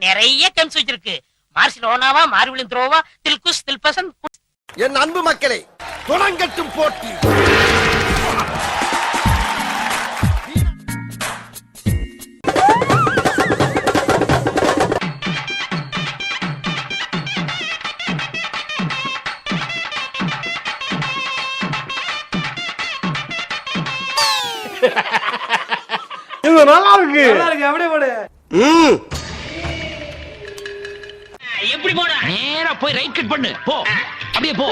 நிறைய கெம்ஸ் வச்சிருக்கு. மார்சிலோனாவா, மார்விலின் த்ரோவா, தில்குஸ், தில்பசன். என் அன்பு மக்களே, தொடங்கட்டும் போட்டி. இது நல்லா இருக்கு. அப்படியே போடு. எப்படி போட? நேரா போய் ரைட் கட் பண்ணு. போ. அப்படியே போ.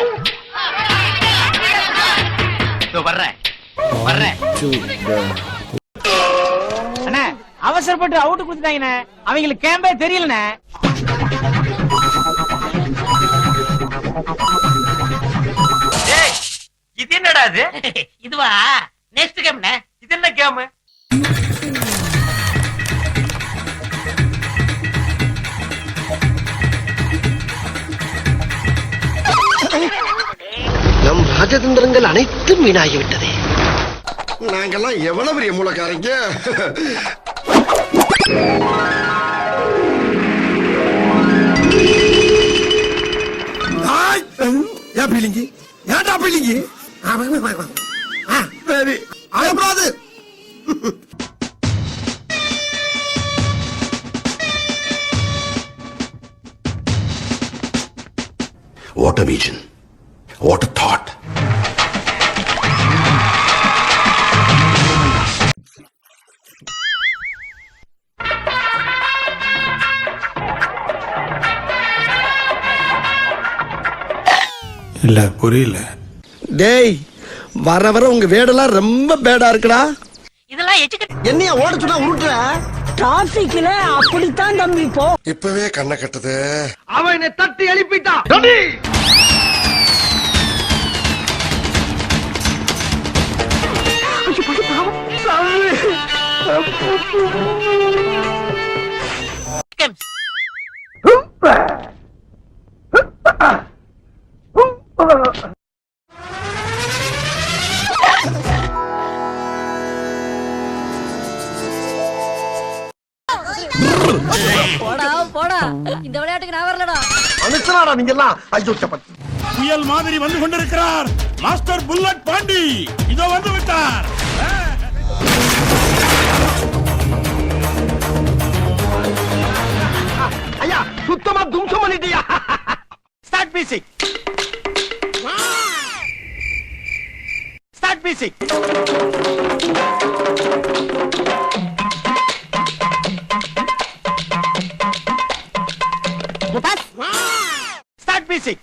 வர்றேன். அண்ணா அவசரப்பட்டு அவுட் கொடுத்துட்டாங்கண்ணே. அவங்களுக்கு கேம்பே தெரியலண்ணே. இது என்னடா இது? இதுவா நெக்ஸ்ட் கேம்ண்ணே. இது என்ன கேம்? நம் ராஜதந்திரங்கள் அனைத்தும் வீணாகிவிட்டதே. நாங்கெல்லாம் எவ்வளவு பெரிய மூலக்காரங்க. ஏன் பீலிங்கி? ஏன்டா பீலிங்கி? சரி, அழக்கூடாது. What a vision. What a thought. இல்ல புரியல. டேய், வர வர உங்க வேடெல்லாம் ரொம்ப பேடா இருக்குடா. இதெல்லாம் எச்சுக்கிட்டு என்னைய ஓட சொன்னா உருட்டுற? டிராபிக்ல அப்படித்தான் தம்பி போ. இப்பவே கண்ணை கட்டுது. அவன் என்னை தட்டி எழுப்பிட்டான். கேம்ஸ். போடா போடா, இந்த விளையாட்டுக்கு நான் வரலடா. அனுசராடா நீங்க எல்லாம். ஐயோ சப்பத். புயல் மாதிரி வந்து கொண்டிருக்கிறார் மாஸ்டர் புல்லட் பாண்டி. இதோ வந்து விட்டார். ஐயா, சுத்தமா தும்சம் பண்ணிட்டியா? Start music. Start music. Start music.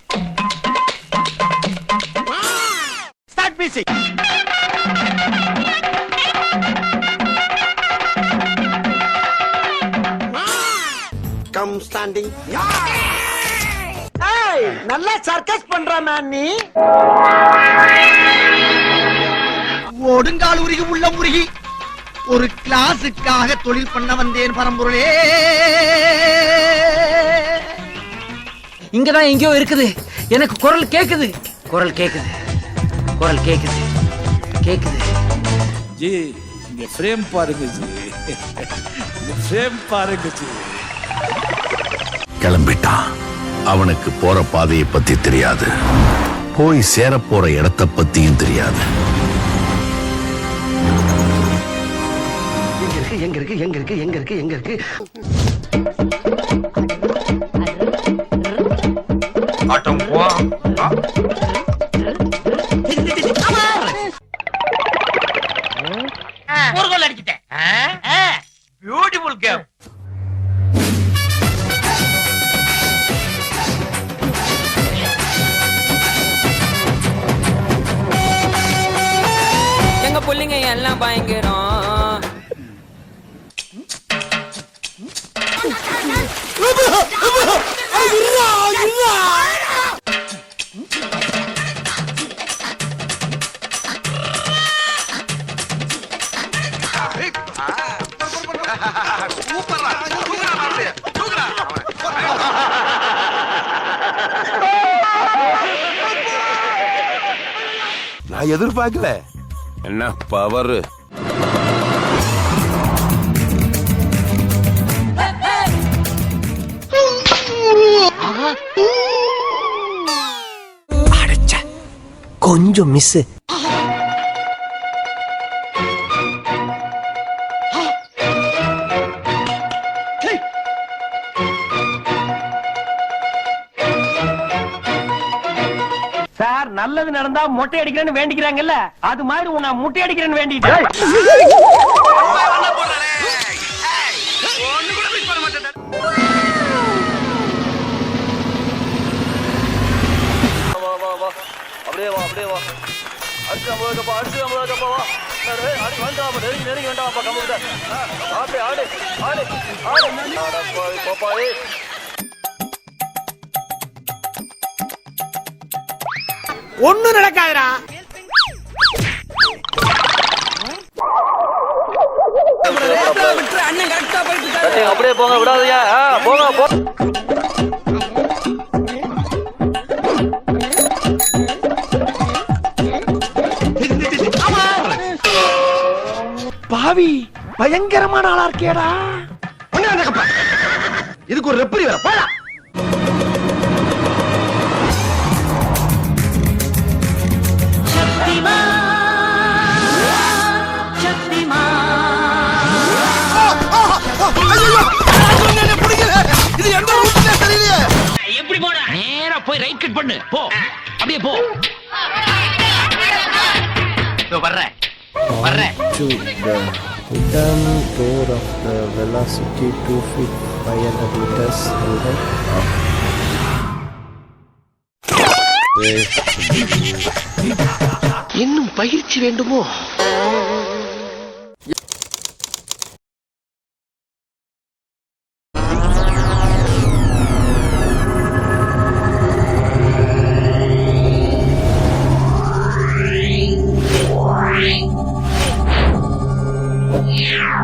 Start music. Come standing. ஏய், நல்லா சர்க்கஸ் பண்ற மேன் நீ. ஒடுங்கால் உருகி உள்ள உருகி ஒரு கிளாஸுக்காக தொழில் பண்ண வந்தேன் பரம்பொருளே. இங்கதான் எங்கேயோ இருக்குது. எனக்கு குரல் கேக்குது. குரல் கேக்குது. குரல் கேக்குது. கேக்குது. ஜி இங்க ஃப்ரேம் பாருங்க ஜி. ஃப்ரேம் பாருங்க ஜி. கிளம்பிட்டான். அவனுக்கு போற பாதையை பத்தி தெரியாது, போய் சேர போற இடத்தை பத்தியும் தெரியாது. எங்க இருக்கு எங்க இருக்கு எங்க இருக்கு எங்க இருக்கு? ஆட்டம் போ. ஒரு கோல் அடிச்சிட்டேன். Beautiful game. எங்க புள்ளிங்க எல்லாம் பயங்கரம். நான் எதிர்பார்க்கல. என்ன பவர்! கொஞ்சம் மிஸ். சார் நல்லது நடந்தா மொட்டை அடிக்கிறேன்னு வேண்டிக்கிறாங்கல்ல, அது மாதிரி நான் முட்டை அடிக்கிறேன்னு வேண்டிட்டேன். ஒண்ணு நடக்காதுடா. அண்ணன் கரெக்டா போயிட்டு அப்படியே போங்க, விடாதீங்க. போங்க. பாவி பயங்கரமான ஆளா இருக்கேடா. இதுக்கு ஒரு ரெப்பரி வேற போடா. இது எந்த ரூட்ல தெரியலையே. எப்படி போட நேரா போய் ரைட் கட் பண்ணு போ. அப்படியே போ. வர்றேன். To the hidden door of the velocity 2 feet 500 meters and then இன்னும் பயிற்சி வேண்டுமோ? Yeah.